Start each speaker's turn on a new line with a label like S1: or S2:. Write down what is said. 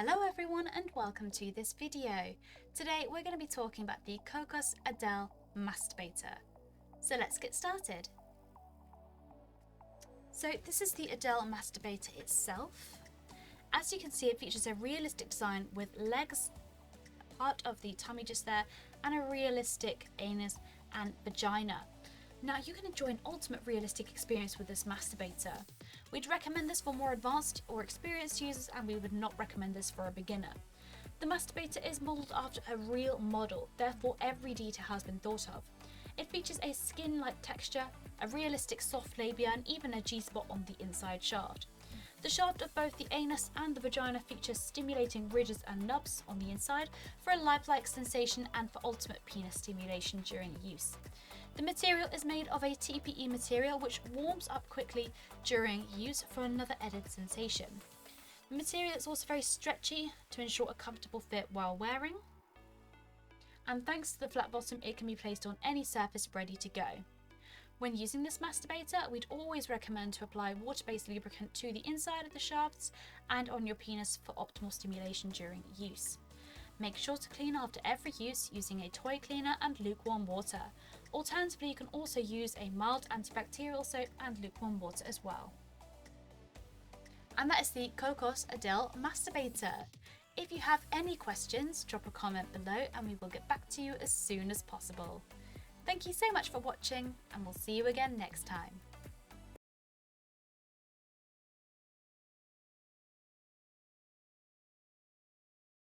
S1: Hello everyone and welcome to this video. Today we're going to be talking about the Cocos Adele Masturbator. So let's get started. So this is the Adele Masturbator itself. As you can see, it features a realistic design with legs, part of the tummy just there, and a realistic anus and vagina. Now you can enjoy an ultimate realistic experience with this masturbator. We'd recommend this for more advanced or experienced users, and we would not recommend this for a beginner. The masturbator is modelled after a real model, therefore every detail has been thought of. It features a skin-like texture, a realistic soft labia, and even a G-spot on the inside shaft. The shaft of both the anus and the vagina features stimulating ridges and nubs on the inside for a lifelike sensation and for ultimate penis stimulation during use. The material is made of a TPE material which warms up quickly during use for another added sensation. The material is also very stretchy to ensure a comfortable fit while wearing. And thanks to the flat bottom, it can be placed on any surface ready to go. When using this masturbator, we'd always recommend to apply water-based lubricant to the inside of the shafts and on your penis for optimal stimulation during use. Make sure to clean after every use using a toy cleaner and lukewarm water. Alternatively, you can also use a mild antibacterial soap and lukewarm water as well. And that is the Cocos Adele Masturbator. If you have any questions, drop a comment below and we will get back to you as soon as possible. Thank you so much for watching, and we'll see you again next time.